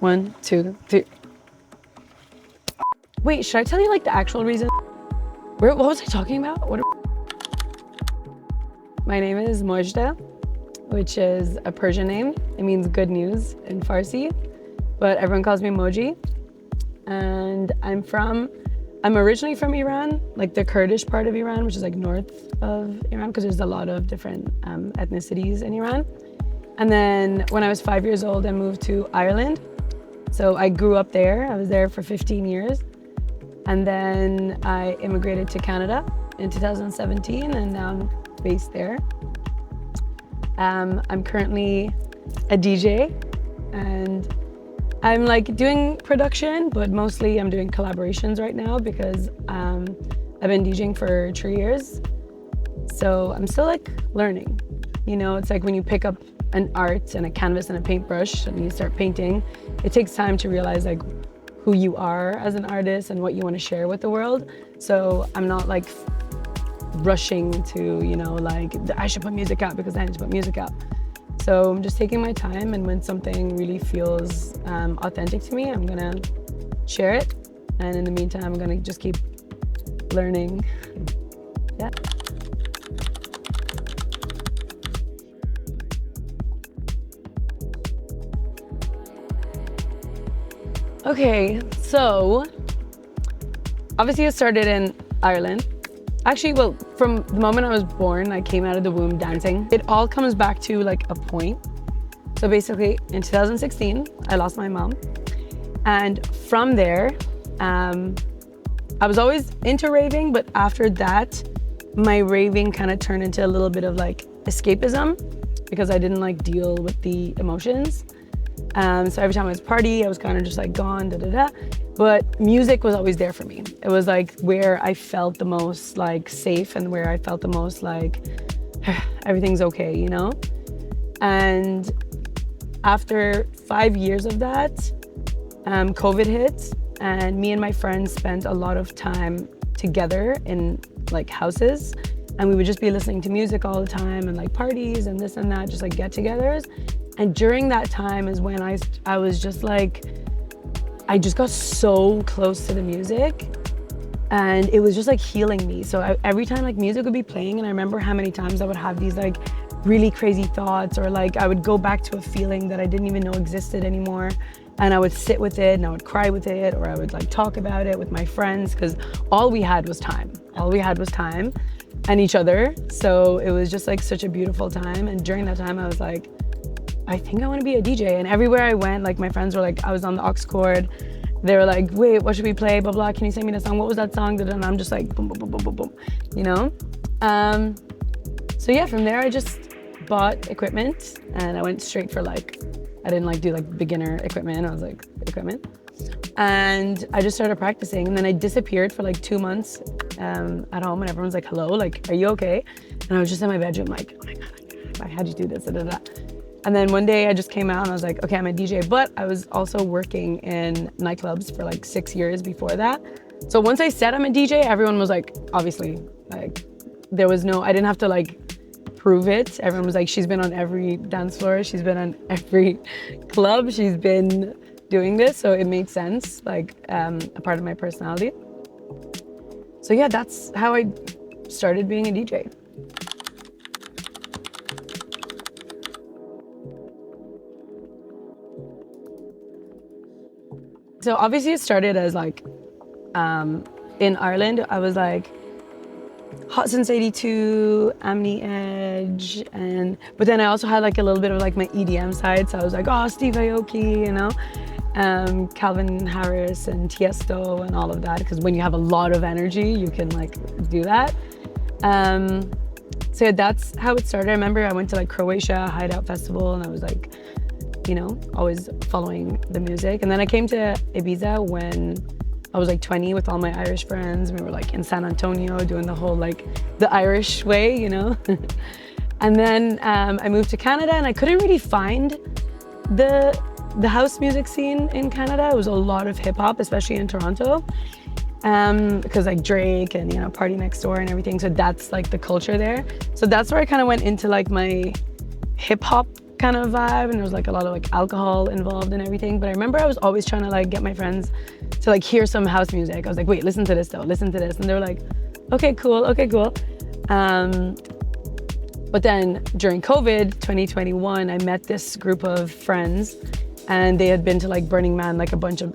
1, 2, 3. Wait, should I tell you like the actual reason? What was I talking about? My name is Mojie, which is a Persian name. It means good news in Farsi, but everyone calls me Mojie. And I'm originally from Iran, like the Kurdish part of Iran, which is like north of Iran, because there's a lot of different ethnicities in Iran. And then when I was 5 years old, I moved to Ireland. So I grew up there. I was there for 15 years. And then I immigrated to Canada in 2017, and now I'm based there. I'm currently a DJ, and I'm like doing production, but mostly I'm doing collaborations right now because I've been DJing for 3 years. So I'm still like learning. You know, it's like when you pick up an art and a canvas and a paintbrush and you start painting, it takes time to realize like who you are as an artist and what you want to share with the world. So I'm not like rushing to, you know, like I should put music out because I need to put music out. So I'm just taking my time, and when something really feels authentic to me, I'm gonna share it. And in the meantime, I'm gonna just keep learning. Yeah. Okay, so obviously it started in Ireland. Actually, well, from the moment I was born, I came out of the womb dancing. It all comes back to like a point. So basically in 2016, I lost my mom. And from there, I was always into raving, but after that, my raving kind of turned into a little bit of like escapism because I didn't like deal with the emotions. So every time I was party, I was kind of just like gone, But music was always there for me. It was like where I felt the most like safe and where I felt the most like everything's okay, you know? And after 5 years of that, COVID hit, and me and my friends spent a lot of time together in like houses, and we would just be listening to music all the time and like parties and this and that, just like get-togethers. And during that time is when I was just like, I just got so close to the music, and it was just like healing me. So every time like music would be playing, and I remember how many times I would have these like really crazy thoughts, or like I would go back to a feeling that I didn't even know existed anymore, and I would sit with it and I would cry with it, or I would like talk about it with my friends, because all we had was time. All we had was time and each other. So it was just like such a beautiful time. And during that time I was like, I think I want to be a DJ. And everywhere I went, like my friends were like, I was on the aux cord. They were like, wait, what should we play? Blah, blah. Can you send me the song? What was that song? And I'm just like, boom, boom, boom, boom, boom, boom, you know? So yeah, from there I just bought equipment, and I went straight for like, I didn't like do like beginner equipment. I was like, equipment. And I just started practicing, and then I disappeared for like 2 months at home, and everyone's like, hello, like, are you okay? And I was just in my bedroom like, oh my God, how'd you do this? Da, da, da. And then one day I just came out and I was like, okay, I'm a DJ, but I was also working in nightclubs for like 6 years before that. So once I said I'm a DJ, everyone was like, obviously, like there was no, I didn't have to like prove it. Everyone was like, she's been on every dance floor, she's been on every club, she's been doing this. So it made sense, like a part of my personality. So yeah, that's how I started being a DJ. So obviously it started as like, in Ireland, I was like Hot Since 82, Amni Edge, but then I also had like a little bit of like my EDM side. So I was like, oh, Steve Aoki, you know, Calvin Harris and Tiesto and all of that. Because when you have a lot of energy, you can like do that. So that's how it started. I remember I went to like Croatia Hideout Festival, and I was like, you know, always following the music. And then I came to Ibiza when I was like 20 with all my Irish friends. We were like in San Antonio doing the whole like the Irish way, you know. And then I moved to Canada, and I couldn't really find the house music scene in Canada. It was a lot of hip hop, especially in Toronto, because like Drake and, you know, Party Next Door and everything. So that's like the culture there. So that's where I kind of went into like my hip hop kind of vibe, and there was like a lot of like alcohol involved and everything. But I remember I was always trying to like get my friends to like hear some house music. I was like, wait, listen to this though, listen to this. And they were like, okay, cool. But then during COVID 2021, I met this group of friends, and they had been to like Burning Man like a bunch of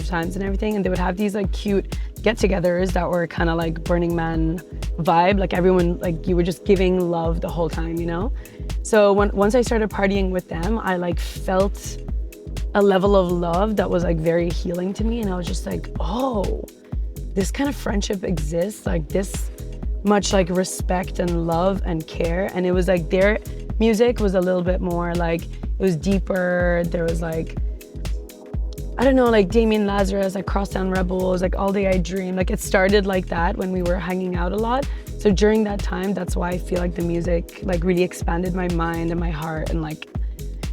times and everything, and they would have these like cute get-togethers that were kind of like Burning Man vibe, like everyone, like you were just giving love the whole time, you know? So once I started partying with them, I like felt a level of love that was like very healing to me, and I was just like, oh, this kind of friendship exists, like this much like respect and love and care. And it was like their music was a little bit more like, it was deeper. There was like, I don't know, like Damien Lazarus, like Crosstown Rebels, like All Day I Dream. Like it started like that when we were hanging out a lot. So during that time, that's why I feel like the music like really expanded my mind and my heart and like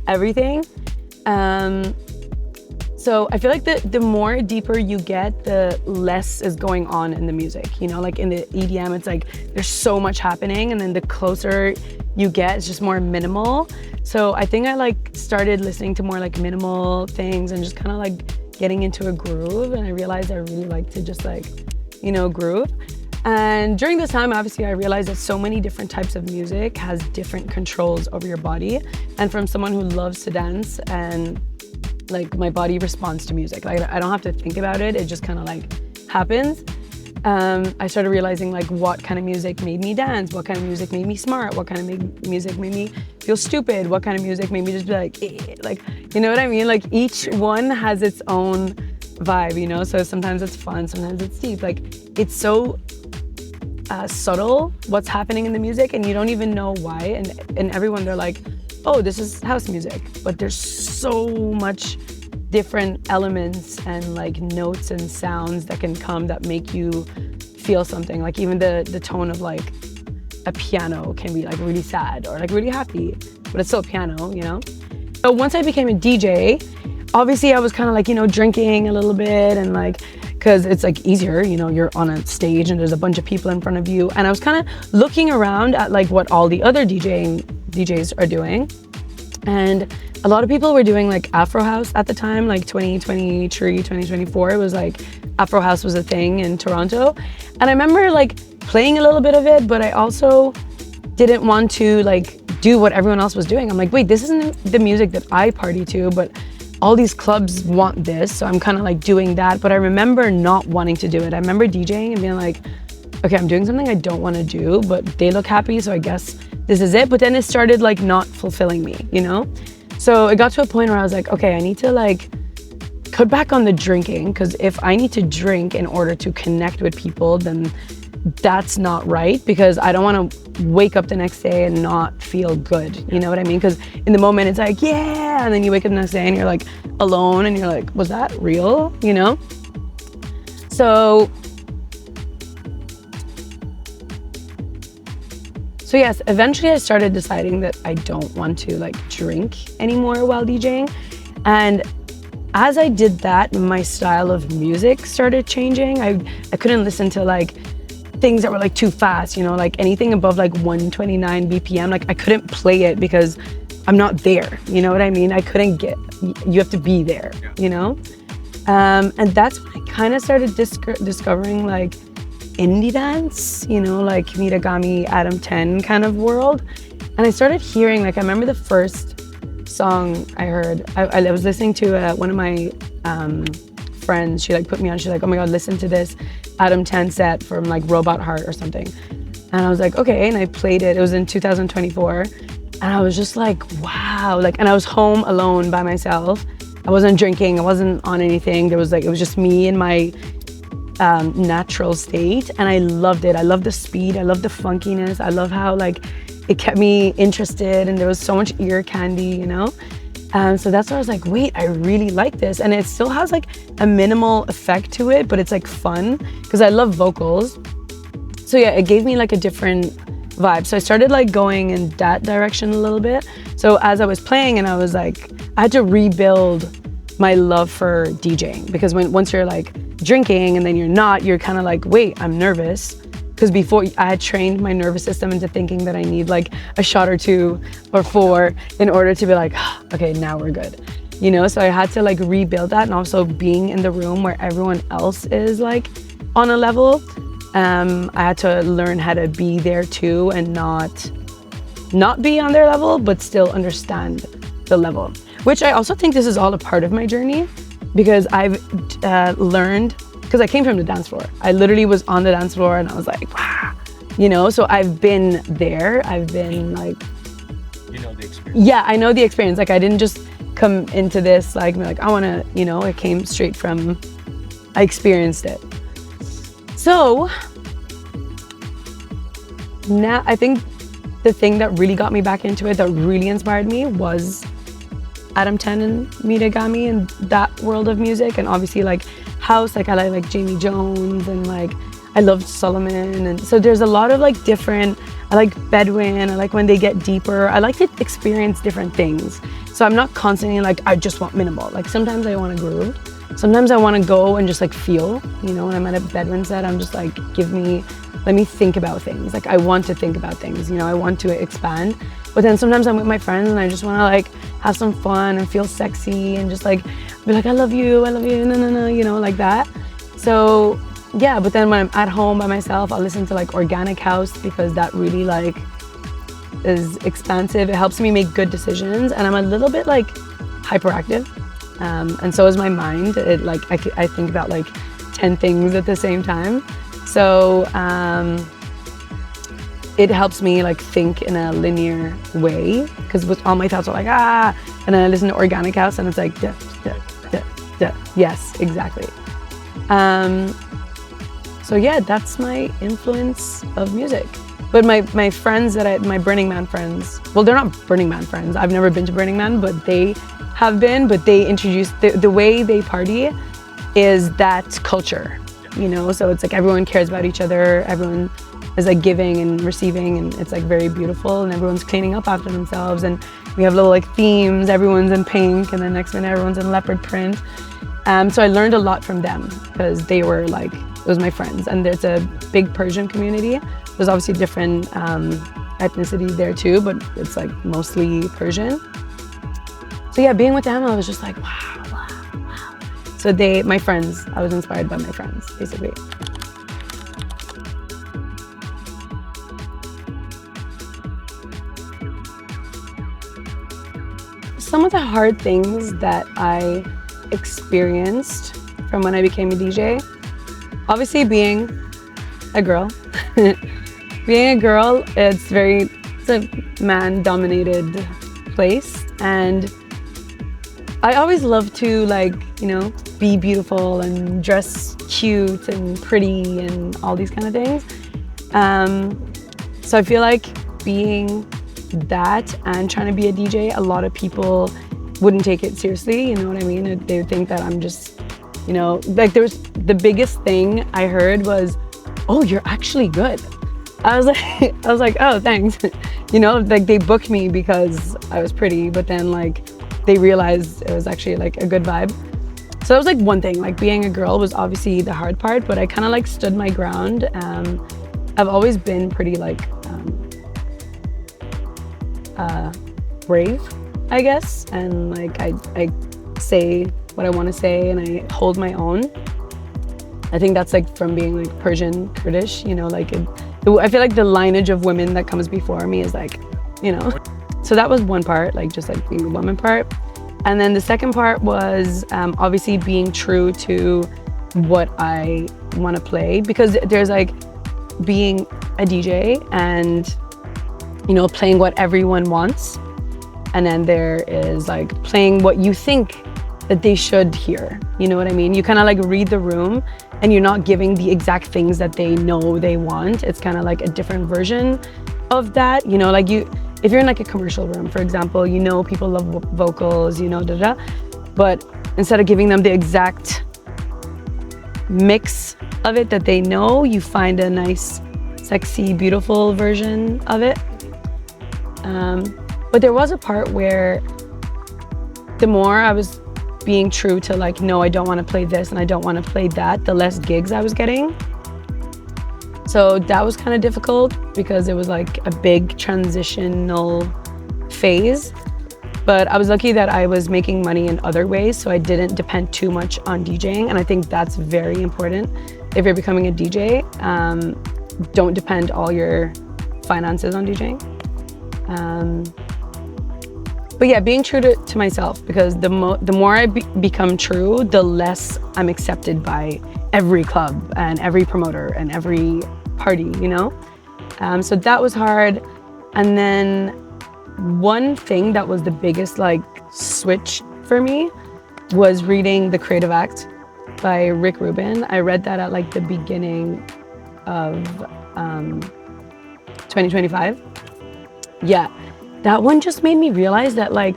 everything. So I feel like the more deeper you get, the less is going on in the music, you know, like in the EDM, it's like, there's so much happening, and then the closer you get, it's just more minimal. So I think I like started listening to more like minimal things and just kind of like getting into a groove. And I realized I really like to just like, you know, groove. And during this time, obviously I realized that so many different types of music has different controls over your body. And from someone who loves to dance, and like my body responds to music. Like I don't have to think about it. It just kind of like happens. I started realizing like what kind of music made me dance, what kind of music made me smart, what kind of music made me feel stupid, what kind of music made me just be like, eh, like, you know what I mean? Like each one has its own vibe, you know? So sometimes it's fun, sometimes it's deep. Like it's so subtle what's happening in the music, and you don't even know why. And everyone, they're like, oh, this is house music, but there's so much different elements and like notes and sounds that can come that make you feel something. Like even the tone of like a piano can be like really sad or like really happy, but it's still piano, you know? So once I became a DJ, obviously I was kind of like, you know, drinking a little bit, and like, because it's like easier, you know, you're on a stage and there's a bunch of people in front of you. And I was kind of looking around at like what all the other DJs are doing. And a lot of people were doing like Afro House at the time, like 2023, 2024. It was like Afro House was a thing in Toronto. And I remember like playing a little bit of it, but I also didn't want to like do what everyone else was doing. I'm like, wait, this isn't the music that I party to, but all these clubs want this. So I'm kind of like doing that. But I remember not wanting to do it. I remember DJing and being like, okay, I'm doing something I don't want to do, but they look happy, so I guess this is it. But then it started like not fulfilling me, you know? So it got to a point where I was like, okay, I need to like cut back on the drinking, because if I need to drink in order to connect with people, then that's not right, because I don't want to wake up the next day and not feel good, you know what I mean? Because in the moment it's like, yeah, and then you wake up the next day and you're like alone and you're like, was that real, you know? So yes, eventually I started deciding that I don't want to like drink anymore while DJing. And as I did that, my style of music started changing. I couldn't listen to like things that were like too fast, you know, like anything above like 129 BPM, like I couldn't play it because I'm not there, you know what I mean? I couldn't you have to be there, you know? And that's when I kind of started discovering like indie dance, you know, like Miragami, Adam 10 kind of world. And I started hearing, like, I remember the first song I heard, I was listening to one of my friends, she like put me on, she's like, oh my God, listen to this Adam 10 set from like Robot Heart or something. And I was like, okay, and I played it, it was in 2024. And I was just like, wow, like, and I was home alone by myself. I wasn't drinking, I wasn't on anything. There was like, it was just me in my natural state, and I loved it. I loved the speed, I loved the funkiness, I love how like it kept me interested, and there was so much ear candy, you know? So that's why I was like, wait, I really like this. And it still has like a minimal effect to it, but it's like fun because I love vocals. So yeah, it gave me like a different vibe. So I started like going in that direction a little bit. So as I was playing, and I was like, I had to rebuild my love for DJing, because once you're like drinking and then you're not, you're kind of like, wait, I'm nervous, because because before I had trained my nervous system into thinking that I need like a shot or 2 or 4 in order to be like, okay, now we're good. You know, so I had to like rebuild that, and also being in the room where everyone else is like on a level, I had to learn how to be there too and not be on their level, but still understand the level, which I also think this is all a part of my journey, because I've learned, because I came from the dance floor. I literally was on the dance floor and I was like, wow, you know, so I've been there. I've been like, you know the experience. Yeah, I know the experience. Like I didn't just come into this like I want to, you know, it came straight from, I experienced it. So now I think the thing that really got me back into it, that really inspired me, was Adam 10 and Mita Gami and that world of music. And obviously like house, like I like Jamie Jones, and like I loved Solomon. And so there's a lot of like different, I like Bedouin, I like when they get deeper. I like to experience different things. So I'm not constantly like, I just want minimal. Like sometimes I want to groove. Sometimes I want to go and just like feel, you know, when I'm at a Bedouin set, I'm just like, let me think about things. Like I want to think about things, you know, I want to expand. But then sometimes I'm with my friends and I just want to like have some fun and feel sexy and just like be like, I love you, no, you know, like that. So yeah, but then when I'm at home by myself, I'll listen to like organic house, because that really like is expansive. It helps me make good decisions, and I'm a little bit like hyperactive. And so is my mind. It like I think about like 10 things at the same time. So it helps me like think in a linear way, because with all my thoughts are like and then I listen to organic house and it's like yes, exactly. So yeah, that's my influence of music. But my friends my Burning Man friends, well, they're not Burning Man friends. I've never been to Burning Man, but they have been. But they introduced the way they party is that culture, you know. So it's like everyone cares about each other. Everyone is like giving and receiving, and it's like very beautiful. And everyone's cleaning up after themselves. And we have little like themes. Everyone's in pink, and then next minute everyone's in leopard print. So I learned a lot from them, because they were like, it was my friends, and there's a big Persian community. There's obviously different ethnicity there too, but it's like mostly Persian. So yeah, being with them, I was just like, wow. So my friends, I was inspired by my friends, basically. Some of the hard things that I experienced from when I became a DJ, obviously being a girl. Being a girl, it's a man-dominated place, and I always love to like, you know, be beautiful and dress cute and pretty and all these kind of things. So I feel like being that and trying to be a DJ, a lot of people wouldn't take it seriously, you know what I mean? They would think that I'm just, you know, like the biggest thing I heard was, oh, you're actually good. I was like, oh, thanks. You know, like they booked me because I was pretty, but then like they realized it was actually like a good vibe. So that was like one thing, like being a girl was obviously the hard part, but I kind of like stood my ground. I've always been pretty like brave, I guess. And like I say what I want to say and I hold my own. I think that's like from being like Persian, Kurdish, you know, like I feel like the lineage of women that comes before me is like, you know. So that was one part, like just like being the woman part. And then the second part was obviously being true to what I want to play, because there's like being a DJ and, you know, playing what everyone wants. And then there is like playing what you think that they should hear. You know what I mean? You kind of like read the room and you're not giving the exact things that they know they want. It's kind of like a different version of that. You know, like if you're in like a commercial room, for example, you know people love vocals, you know, but instead of giving them the exact mix of it that they know, you find a nice, sexy, beautiful version of it. But there was a part where the more I was being true to like, no, I don't want to play this and I don't want to play that, the less gigs I was getting. So that was kind of difficult because it was like a big transitional phase. But I was lucky that I was making money in other ways, so I didn't depend too much on DJing. And I think that's very important. If you're becoming a DJ, don't depend all your finances on DJing. But yeah, being true to myself, because the more I become true, the less I'm accepted by every club and every promoter and every party, you know? So that was hard. And then one thing that was the biggest like switch for me was reading The Creative Act by Rick Rubin. I read that at like the beginning of 2025. Yeah, that one just made me realize that like,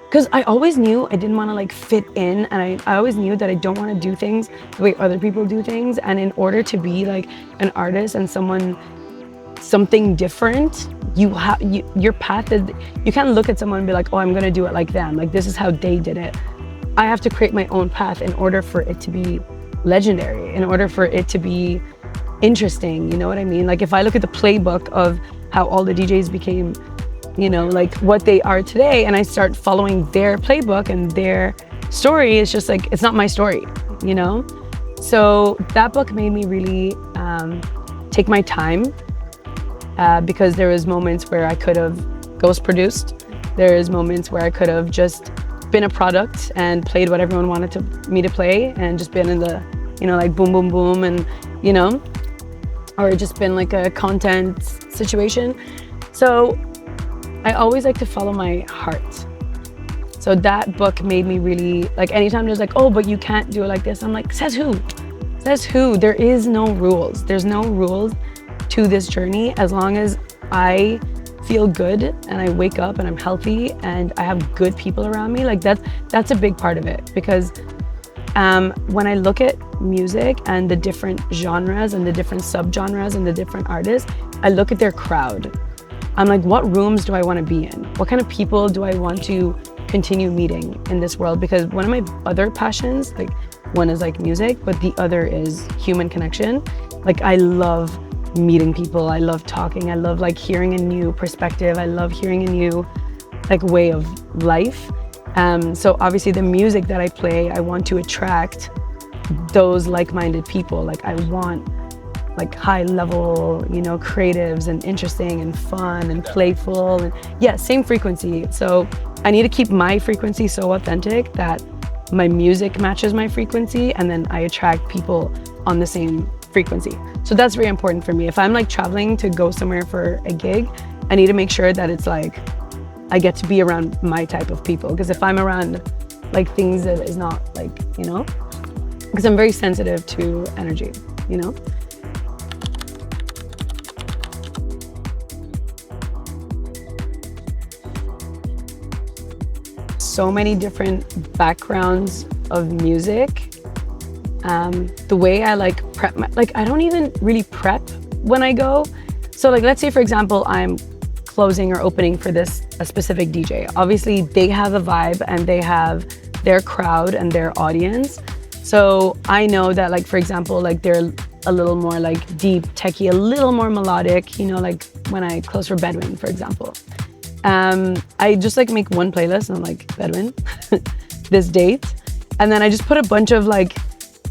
because I always knew I didn't want to like fit in, and I always knew that I don't want to do things the way other people do things. And in order to be like an artist and something different, your path is, you can't look at someone and be like, oh, I'm gonna do it like them, like this is how they did it. I have to create my own path in order for it to be legendary, in order for it to be interesting, you know what I mean? Like if I look at the playbook of how all the DJs became, you know, like what they are today, and I start following their playbook and their story, it's just like, it's not my story, you know? So that book made me really take my time, because there was moments where I could have ghost produced. There's moments where I could have just been a product and played what everyone wanted me to play, and just been in the, you know, like boom, boom, boom, and, you know, or just been like a content situation. So I always like to follow my heart. So that book made me really, like anytime there's like, oh, but you can't do it like this, I'm like, says who? Says who? There is no rules. There's no rules to this journey, as long as I feel good and I wake up and I'm healthy and I have good people around me. Like that's a big part of it, because when I look at music and the different genres and the different subgenres and the different artists, I look at their crowd. I'm like, what rooms do I want to be in? What kind of people do I want to continue meeting in this world? Because one of my other passions, like one is like music, but the other is human connection. Like I love meeting people. I love talking. I love like hearing a new perspective. I love hearing a new like way of life. So obviously the music that I play, I want to attract those like-minded people. Like I want like high level, you know, creatives and interesting and fun and playful, and yeah, same frequency. So I need to keep my frequency so authentic that my music matches my frequency, and then I attract people on the same frequency. So that's very important for me. If I'm like traveling to go somewhere for a gig, I need to make sure that it's like I get to be around my type of people, because if I'm around like things that is not like, you know, because I'm very sensitive to energy, you know. So many different backgrounds of music. The way I like prep, like I don't even really prep when I go. So like, let's say for example, I'm closing or opening for a specific DJ. Obviously they have a vibe and they have their crowd and their audience. So I know that like, for example, like they're a little more like deep, techie, a little more melodic, you know, like when I close for Bedouin, for example. I just like make one playlist and I'm like, Bedouin, this date. And then I just put a bunch of like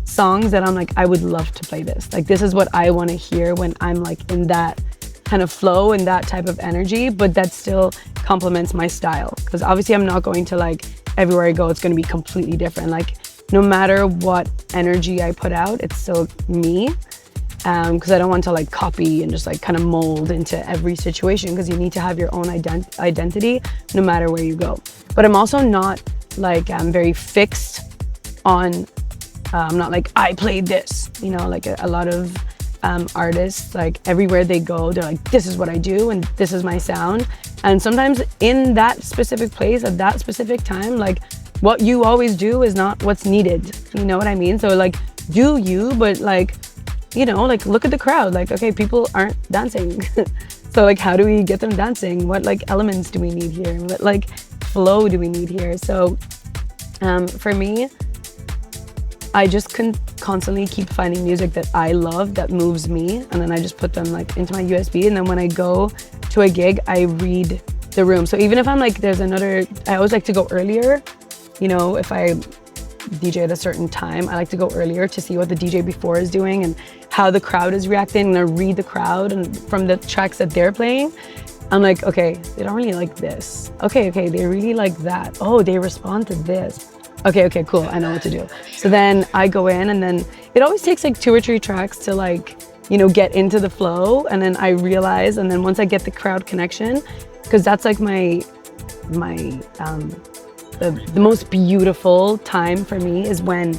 songs that I'm like, I would love to play this. Like, this is what I want to hear when I'm like in that kind of flow and that type of energy, but that still complements my style. Because obviously I'm not going to like, everywhere I go, it's going to be completely different. Like, no matter what energy I put out, it's still me. Because I don't want to like copy and just like kind of mold into every situation, because you need to have your own identity no matter where you go. But I'm also not like very fixed on, I'm not like, I played this, you know, like a lot of artists, like everywhere they go, they're like, this is what I do and this is my sound. And sometimes in that specific place at that specific time, like what you always do is not what's needed. You know what I mean? So like, do you, but like, you know, like look at the crowd, like, okay, people aren't dancing. So like, how do we get them dancing? What like elements do we need here? What like flow do we need here? So for me, I just can constantly keep finding music that I love, that moves me, and then I just put them like into my USB, and then when I go to a gig, I read the room. So even if I'm like, I always like to go earlier, you know, if I DJ at a certain time, I like to go earlier to see what the DJ before is doing and how the crowd is reacting, and I read the crowd, and from the tracks that they're playing, I'm like, okay, they don't really like this. Okay, they really like that. Oh, they respond to this. Okay, cool, I know what to do. So then I go in, and then it always takes like 2 or 3 tracks to like, you know, get into the flow, and then I realize, and then once I get the crowd connection, because that's like the most beautiful time for me is when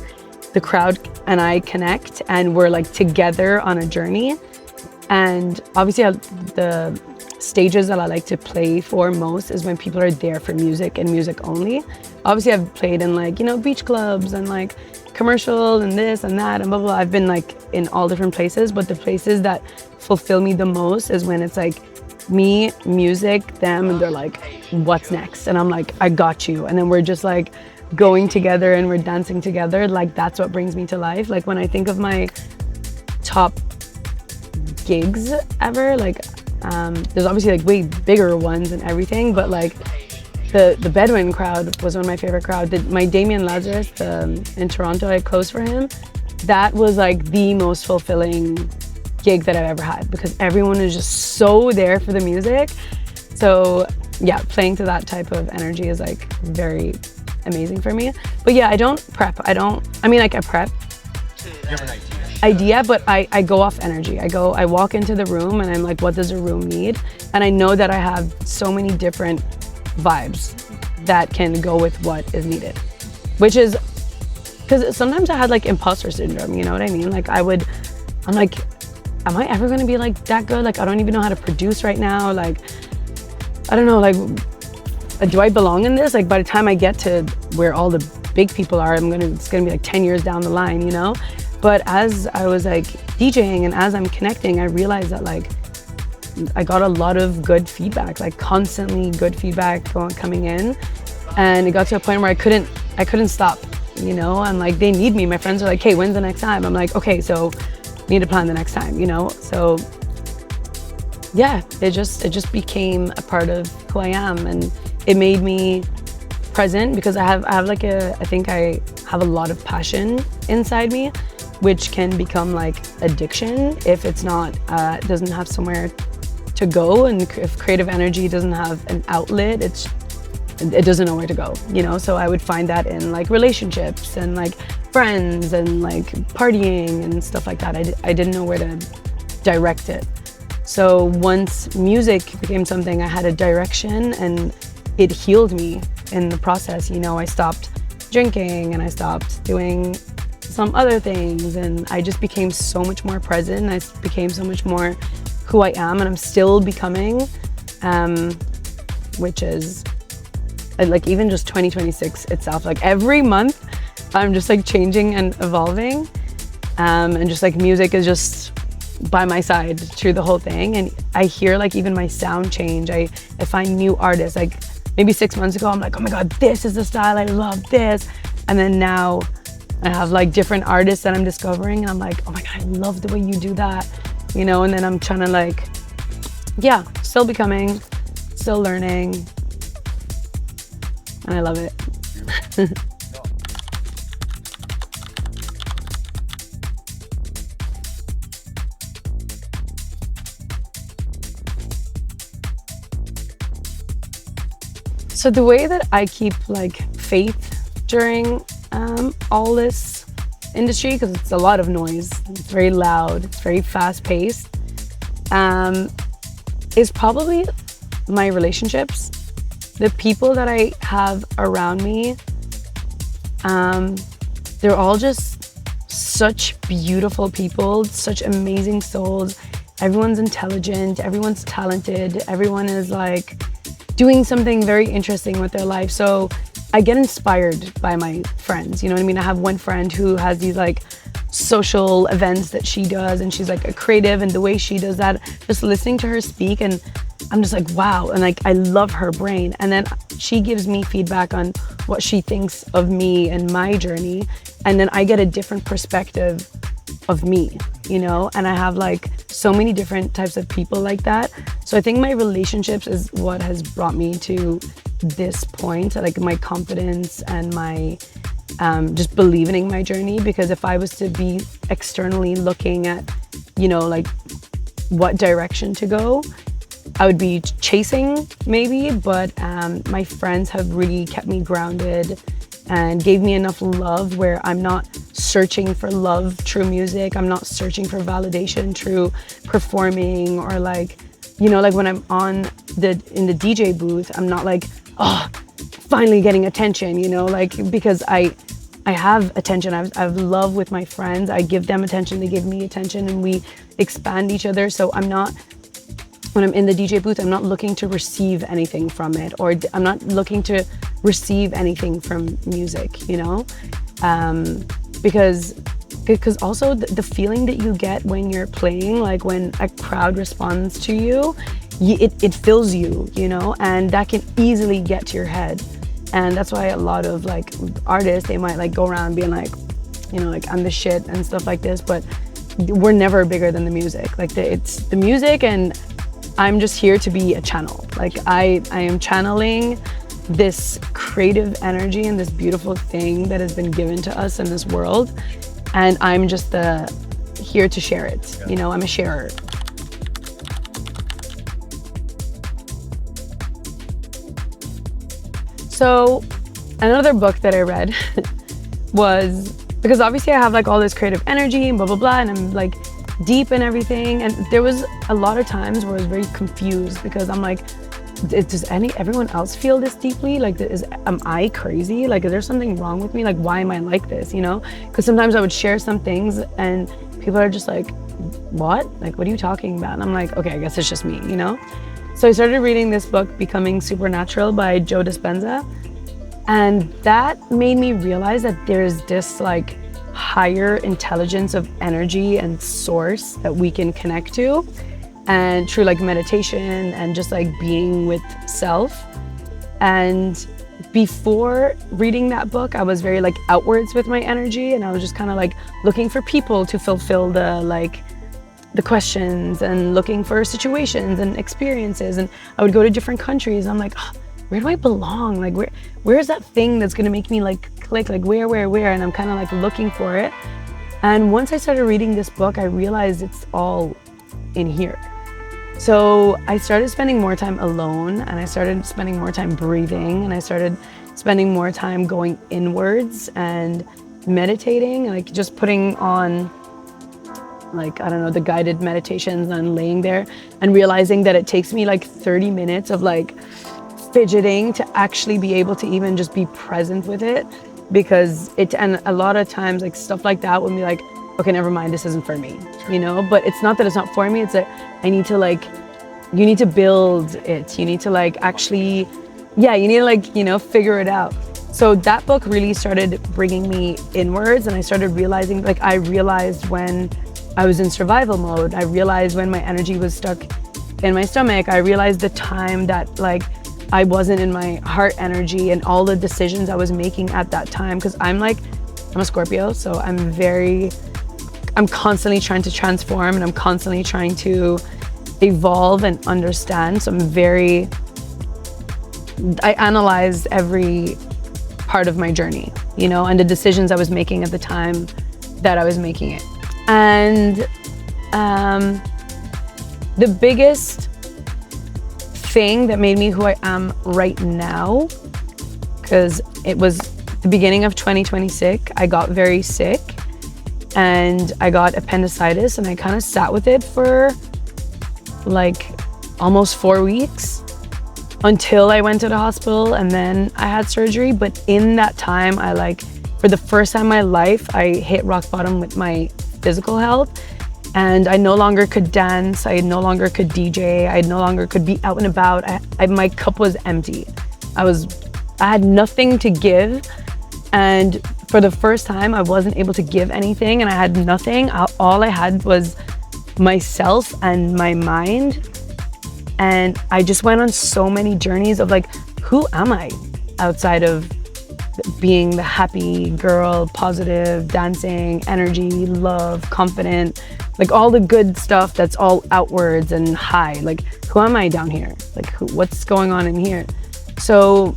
the crowd and I connect and we're like together on a journey. And obviously the stages that I like to play for most is when people are there for music and music only. Obviously I've played in like, you know, beach clubs and like commercial and this and that and blah, blah. I've been like in all different places, but the places that fulfill me the most is when it's like me, music, them, and they're like, what's next? And I'm like, I got you. And then we're just like going together and we're dancing together. Like that's what brings me to life. Like when I think of my top gigs ever, like there's obviously like way bigger ones and everything, but like the Bedouin crowd was one of my favorite crowds. My Damien Lazarus in Toronto, I closed for him. That was like the most fulfilling gig that I've ever had, because everyone is just so there for the music. So yeah, playing to that type of energy is like very amazing for me. But yeah, I don't prep. I mean, like I prep. You have an idea, but I go off energy. I walk into the room and I'm like, what does the room need? And I know that I have so many different vibes that can go with what is needed, which is, because sometimes I had like imposter syndrome, you know what I mean? Like I'm like, am I ever gonna be like that good? Like I don't even know how to produce right now. Like, I don't know, like, do I belong in this? Like by the time I get to where all the big people are, it's gonna be like 10 years down the line, you know? But as I was like DJing and as I'm connecting, I realized that like I got a lot of good feedback, like constantly good feedback coming in. And it got to a point where I couldn't stop, you know? And like they need me. My friends are like, hey, when's the next time? I'm like, okay, so need to plan the next time, you know? So yeah, it just became a part of who I am, and it made me present, because I think I have a lot of passion inside me, which can become like addiction if it's not, doesn't have somewhere to go, and if creative energy doesn't have an outlet, it doesn't know where to go, you know? So I would find that in like relationships and like friends and like partying and stuff like that. I didn't know where to direct it. So once music became something, I had a direction, and it healed me in the process. You know, I stopped drinking and I stopped doing some other things, and I just became so much more present. I became so much more who I am, and I'm still becoming, which is like even just 2026 itself, like every month I'm just like changing and evolving, and just like music is just by my side through the whole thing. And I hear like even my sound change. I find new artists. Like maybe 6 months ago I'm like, oh my god, this is the style, I love this. And then now I have like different artists that I'm discovering, and I'm like, oh my god, I love the way you do that, you know? And then I'm trying to like, yeah, still becoming, still learning, and I love it. So the way that I keep like faith during all this industry, because it's a lot of noise, it's very loud, it's very fast paced, is probably my relationships. The people that I have around me, they're all just such beautiful people, such amazing souls. Everyone's intelligent, everyone's talented, everyone is like doing something very interesting with their life. So I get inspired by my friends, you know what I mean? I have one friend who has these like social events that she does, and she's like a creative, and the way she does that, just listening to her speak, and I'm just like, wow. And like, I love her brain. And then she gives me feedback on what she thinks of me and my journey. and then I get a different perspective of me, you know, and I have like so many different types of people like that. So I think my relationships is what has brought me to this point, like my confidence and my just believing in my journey. Because if I was to be externally looking at, you know, like what direction to go, I would be chasing maybe, but my friends have really kept me grounded and gave me enough love where I'm not searching for love through music. I'm not searching for validation through performing, or like, you know, like when I'm in the DJ booth, I'm not like, oh, finally getting attention, you know, like, because I have attention. I have love with my friends. I give them attention, they give me attention, and we expand each other. So I'm not, when I'm in the DJ booth, I'm not looking to receive anything from it, or I'm not looking to receive anything from music, you know? Because also the feeling that you get when you're playing, like when a crowd responds to you, it fills you, you know? And that can easily get to your head. And that's why a lot of like artists, they might like go around being like, you know, like I'm the shit and stuff like this, but we're never bigger than the music. Like it's the music, and I'm just here to be a channel. Like I am channeling this creative energy and this beautiful thing that has been given to us in this world. And I'm just here to share it. Yeah. You know, I'm a sharer. So another book that I read was, because obviously I have like all this creative energy and blah, blah, blah, and I'm like deep in everything. And there was a lot of times where I was very confused, because I'm like, does everyone else feel this deeply? Like, am I crazy? Like, is there something wrong with me? Like, why am I like this, you know? Because sometimes I would share some things and people are just like, what? Like, what are you talking about? And I'm like, okay, I guess it's just me, you know? So I started reading this book, Becoming Supernatural by Joe Dispenza. And that made me realize that there's this like higher intelligence of energy and source that we can connect to, and through like meditation and just like being with self. And before reading that book, I was very like outwards with my energy, and I was just kind of like looking for people to fulfill the questions, and looking for situations and experiences. And I would go to different countries. I'm like, oh, where do I belong? Like, where's that thing that's gonna make me like click? Like where? And I'm kind of like looking for it. And once I started reading this book, I realized it's all in here. So I started spending more time alone, and I started spending more time breathing, and I started spending more time going inwards and meditating, like just putting on like, I don't know, the guided meditations, and laying there and realizing that it takes me like 30 minutes of like fidgeting to actually be able to even just be present with it. Because and a lot of times like stuff like that would be like, okay, never mind, this isn't for me, you know? But it's not that it's not for me, it's that I need to like, you need to build it. You need to like actually, yeah, you need to like, you know, figure it out. So that book really started bringing me inwards, and I started realizing, like I realized when I was in survival mode, I realized when my energy was stuck in my stomach, I realized the time that like I wasn't in my heart energy, and all the decisions I was making at that time. Because I'm a Scorpio, so I'm constantly trying to transform, and I'm constantly trying to evolve and understand. So I analyzed every part of my journey, you know, and the decisions I was making at the time that I was making it. And the biggest thing that made me who I am right now, because it was the beginning of 2026, I got very sick and I got appendicitis, and I kind of sat with it for like almost 4 weeks until I went to the hospital, and then I had surgery. But in that time, I like, for the first time in my life, I hit rock bottom with my physical health, and I no longer could dance, I no longer could DJ, I no longer could be out and about. My cup was empty. I had nothing to give, and for the first time, I wasn't able to give anything, and I had nothing. All I had was myself and my mind. And I just went on so many journeys of like, who am I outside of being the happy girl, positive, dancing, energy, love, confident, like all the good stuff that's all outwards and high. Like, who am I down here? Like, what's going on in here? So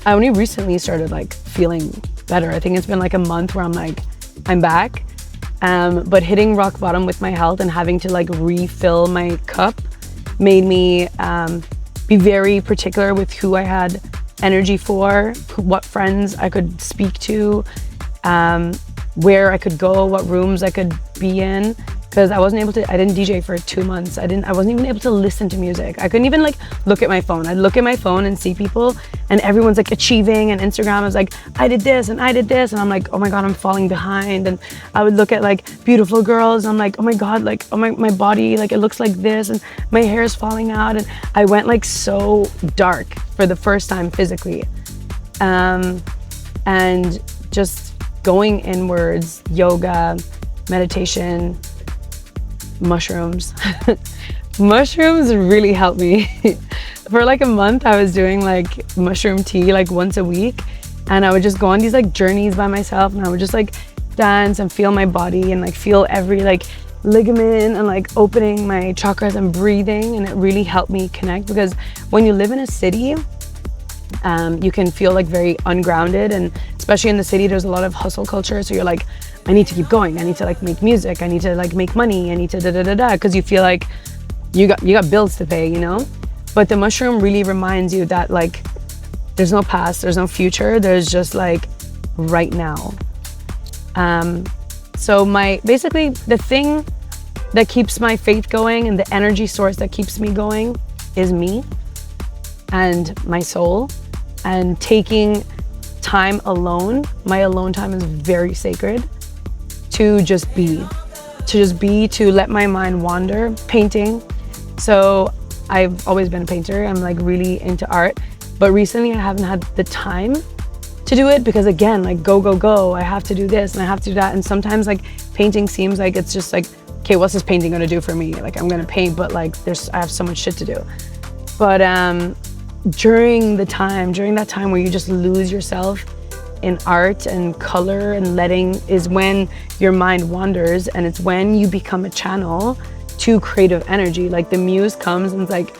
I only recently started like feeling better. I think it's been like a month where I'm like, I'm back. But hitting rock bottom with my health and having to like refill my cup made me be very particular with who I had energy for, what friends I could speak to, where I could go, what rooms I could be in. Because I didn't DJ for 2 months. I wasn't even able to listen to music. I couldn't even like look at my phone. I'd look at my phone and see people and everyone's like achieving, and Instagram is like, I did this and I did this. And I'm like, oh my God, I'm falling behind. And I would look at like beautiful girls. And I'm like, oh my God, like, oh my body, like it looks like this and my hair is falling out. And I went like so dark for the first time physically. And just going inwards, yoga, meditation, mushrooms. Mushrooms really helped me. For like a month I was doing like mushroom tea like once a week, and I would just go on these like journeys by myself, and I would just like dance and feel my body and like feel every like ligament and like opening my chakras and breathing. And it really helped me connect, because when you live in a city, you can feel like very ungrounded, and especially in the city there's a lot of hustle culture, so you're like, I need to keep going, I need to like make music, I need to like make money, I need to da because you feel like you got bills to pay, you know. But the mushroom really reminds you that like there's no past, there's no future, there's just like right now. So basically the thing that keeps my faith going and the energy source that keeps me going is me and my soul, and taking time alone. My alone time is very sacred. To just be, to let my mind wander. Painting. So I've always been a painter. I'm like really into art, but recently I haven't had the time to do it, because again, like go, I have to do this and I have to do that. And sometimes like painting seems like it's just like, okay, what's this painting gonna do for me? Like I'm gonna paint, but like I have so much shit to do. But during that time where you just lose yourself in art and color and is when your mind wanders, and it's when you become a channel to creative energy. Like the muse comes and it's like,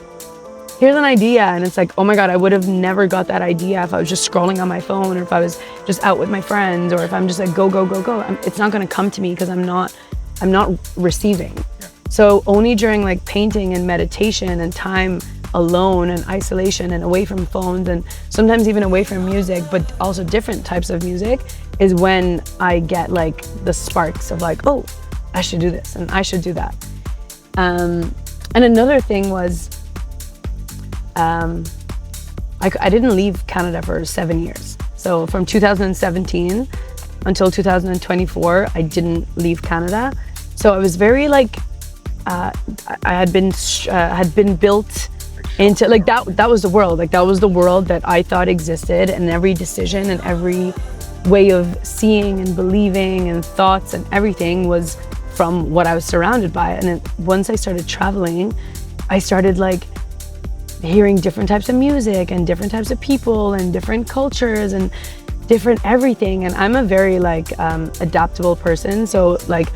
here's an idea, and it's like, oh my God, I would have never got that idea if I was just scrolling on my phone, or if I was just out with my friends, or if I'm just like go. It's not gonna come to me because I'm not receiving. Yeah. So only during like painting and meditation and time alone and isolation and away from phones, and sometimes even away from music, but also different types of music, is when I get like the sparks of like, oh, I should do this and I should do that. And another thing was, I didn't leave Canada for 7 years. So from 2017 until 2024, I didn't leave Canada. So I was very like, I had been built into like that was the world. Like that was the world that I thought existed, and every decision and every way of seeing and believing and thoughts and everything was from what I was surrounded by. And then once I started traveling, I started like hearing different types of music and different types of people and different cultures and different everything. And I'm a very like adaptable person. So like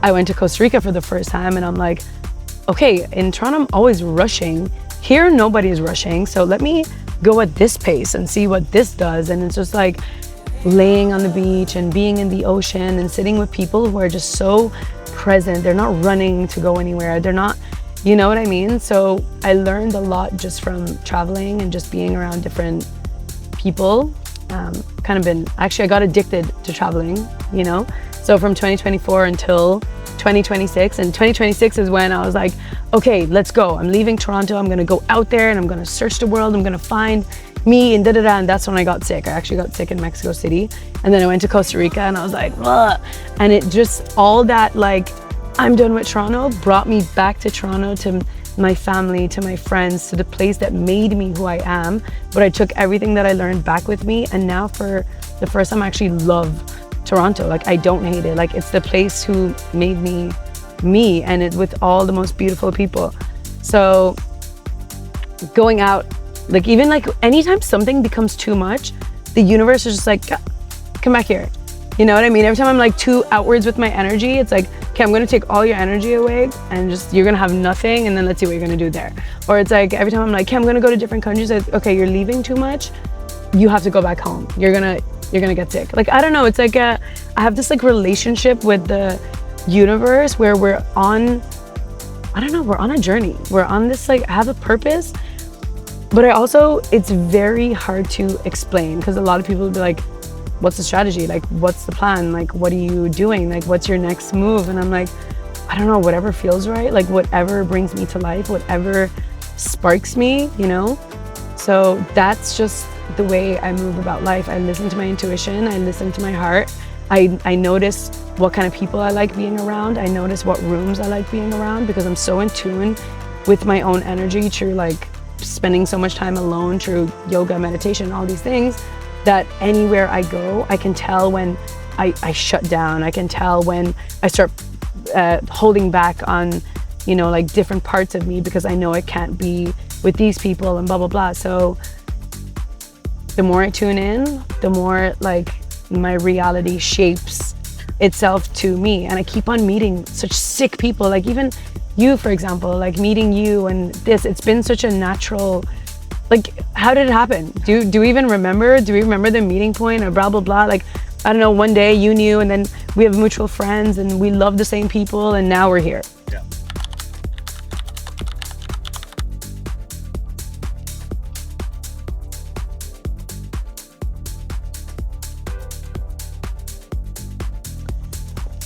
I went to Costa Rica for the first time, and I'm like, okay, in Toronto I'm always rushing. Here nobody's rushing, so let me go at this pace and see what this does. And it's just like laying on the beach and being in the ocean and sitting with people who are just so present. They're not running to go anywhere. They're not, you know what I mean? So I learned a lot just from traveling and just being around different people. I got addicted to traveling, you know? So from 2024 until 2026, and 2026 is when I was like, okay, let's go. I'm leaving Toronto. I'm gonna go out there and I'm gonna search the world. I'm gonna find me and and that's when I got sick. I actually got sick in Mexico City, and then I went to Costa Rica, and I was like, ugh. And it just, all that like, I'm done with Toronto brought me back to Toronto, to my family, to my friends, to the place that made me who I am. But I took everything that I learned back with me, and now for the first time I actually love Toronto. Like I don't hate it. Like it's the place who made me, and it with all the most beautiful people. So going out, like even like anytime something becomes too much, the universe is just like, come back here. You know what I mean? Every time I'm like too outwards with my energy, it's like, okay, I'm gonna take all your energy away and just, you're gonna have nothing, and then let's see what you're gonna do there. Or it's like, every time I'm like, okay, I'm gonna go to different countries, like, okay, you're leaving too much, you have to go back home. You're gonna get sick. Like, I don't know, it's like I have this like relationship with the universe where we're on, I don't know, we're on a journey. We're on this, like, I have a purpose, but it's very hard to explain, because a lot of people will be like, what's the strategy? Like, what's the plan? Like, what are you doing? Like, what's your next move? And I'm like, I don't know, whatever feels right, like whatever brings me to life, whatever sparks me, you know? So that's just the way I move about life. I listen to my intuition, I listen to my heart. I notice what kind of people I like being around. I notice what rooms I like being around, because I'm so in tune with my own energy through like spending so much time alone, through yoga, meditation, all these things, that anywhere I go, I can tell when I shut down. I can tell when I start holding back on, you know, like different parts of me, because I know I can't be with these people and blah, blah, blah. So the more I tune in, the more like my reality shapes itself to me. And I keep on meeting such sick people, like even you, for example, like meeting you and this, it's been such a natural, like, how did it happen? Do we even remember? Do we remember the meeting point or blah, blah, blah? Like, I don't know, one day you knew, and then we have mutual friends and we love the same people, and now we're here. Yeah.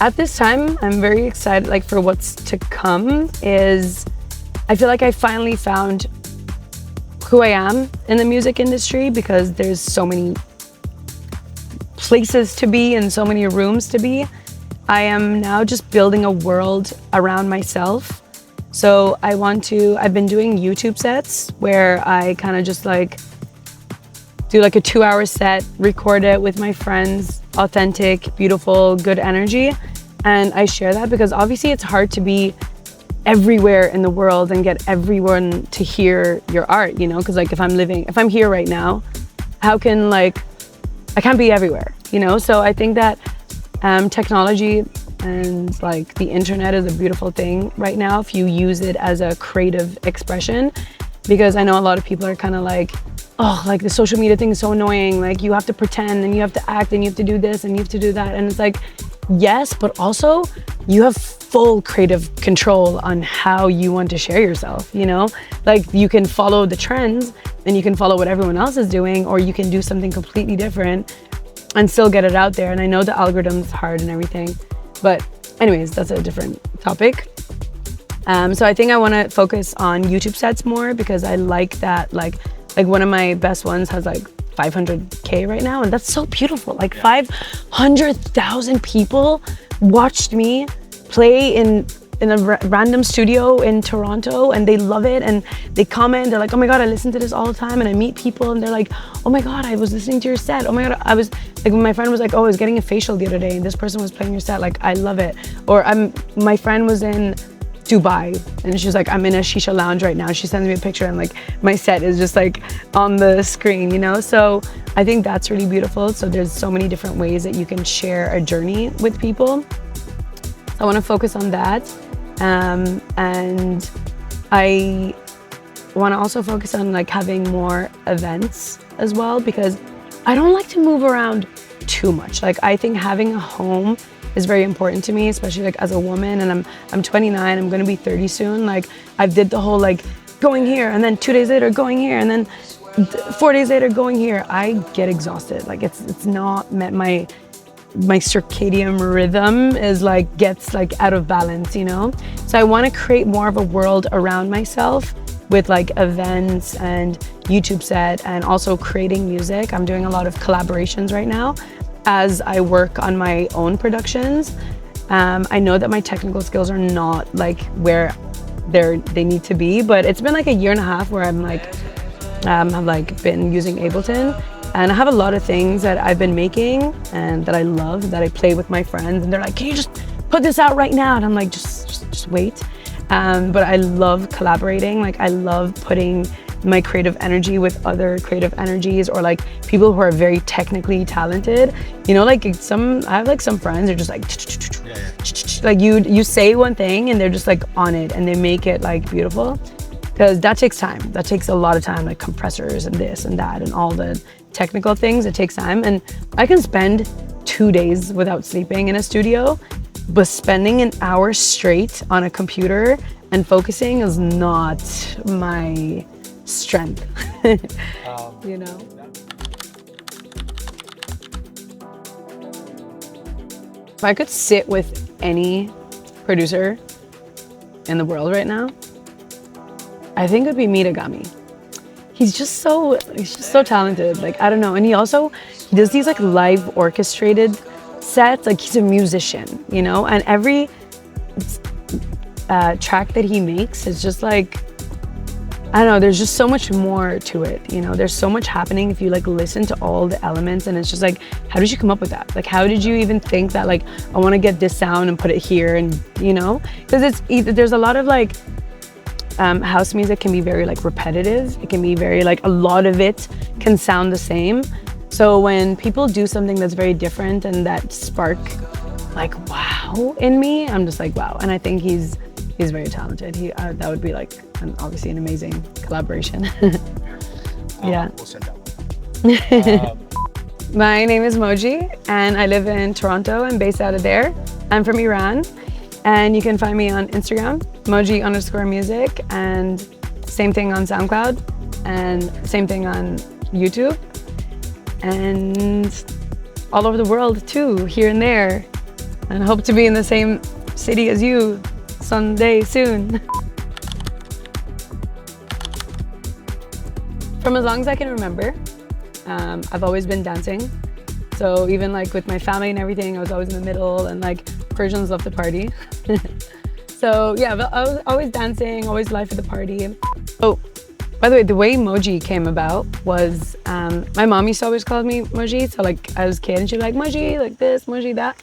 At this time, I'm very excited, like, for what's to come. I feel like I finally found who I am in the music industry, because there's so many places to be and so many rooms to be. I am now just building a world around myself. So I've been doing YouTube sets where I kind of just like do like a 2-hour set, record it with my friends, authentic, beautiful, good energy. And I share that because obviously it's hard to be everywhere in the world and get everyone to hear your art, you know? Because like if I'm here right now, how can I can't be everywhere, you know? So I think that technology and like the internet is a beautiful thing right now if you use it as a creative expression. Because I know a lot of people are kind of like, oh, like the social media thing is so annoying. Like you have to pretend and you have to act and you have to do this and you have to do that. And it's like, yes, but also you have full creative control on how you want to share yourself, you know? Like you can follow the trends and you can follow what everyone else is doing, or you can do something completely different and still get it out there. And I know the algorithm's hard and everything, but anyways, that's a different topic. So I think I want to focus on YouTube sets more, because I like that, like one of my best ones has like 500K right now, and that's so beautiful. Like 500,000 people watched me play in a random studio in Toronto, and they love it, and they comment, they're like, oh my God, I listen to this all the time. And I meet people and they're like, oh my God, I was listening to your set. Oh my God, I was like, my friend was like, oh, I was getting a facial the other day and this person was playing your set. Like, I love it. Or my friend was in Dubai and she's like, I'm in a shisha lounge right now. She sends me a picture and like my set is just like on the screen, you know? So I think that's really beautiful. So there's so many different ways that you can share a journey with people. So I want to focus on that. And I want to also focus on like having more events as well, because I don't like to move around too much. Like I think having a home is very important to me, especially like as a woman, and I'm 29, I'm gonna be 30 soon. Like I've did the whole like going here and then 2 days later going here and then 4 days later going here. I get exhausted. Like it's not met my circadian rhythm is like gets like out of balance, you know? So I want to create more of a world around myself with like events and YouTube set, and also creating music. I'm doing a lot of collaborations right now as I work on my own productions. I know that my technical skills are not like where they need to be, but it's been like a year and a half where I'm like, I've like been using Ableton, and I have a lot of things that I've been making and that I love, that I play with my friends, and they're like, can you just put this out right now? And I'm like, just wait. But I love collaborating. Like I love putting my creative energy with other creative energies, or like people who are very technically talented. You know, like I have like some friends, they're just like, like you say one thing and they're just like on it and they make it like beautiful. Because that takes time. That takes a lot of time, like compressors and this and that and all the technical things. It takes time. And I can spend 2 days without sleeping in a studio, but spending an hour straight on a computer and focusing is not my strength, you know? If I could sit with any producer in the world right now, I think it would be Mitagami. He's just so talented. Like, I don't know. And he does these like live orchestrated sets. Like, he's a musician, you know? And every track that he makes is just like, I don't know, there's just so much more to it, you know? There's so much happening if you like listen to all the elements, and it's just like, how did you come up with that? Like, how did you even think that, like, I want to get this sound and put it here, and you know? Because there's a lot of like, house music can be very like repetitive. It can be very like, a lot of it can sound the same. So when people do something that's very different and that spark like wow in me, I'm just like wow. And I think he's very talented. That would be like obviously an amazing collaboration. Yeah. We'll send that one. My name is Mojie and I live in Toronto. I'm based out of there. I'm from Iran. And you can find me on Instagram, Mojie_music, and same thing on SoundCloud, and same thing on YouTube, and all over the world too, here and there. And I hope to be in the same city as you someday soon. From as long as I can remember, I've always been dancing. So even like with my family and everything, I was always in the middle, and like Persians love to party. So yeah, I was always dancing, always life of the party. Oh, by the way, the way Mojie came about was my mom used to always call me Mojie. So like I was a kid and she'd be like, Mojie, like this, Mojie, that.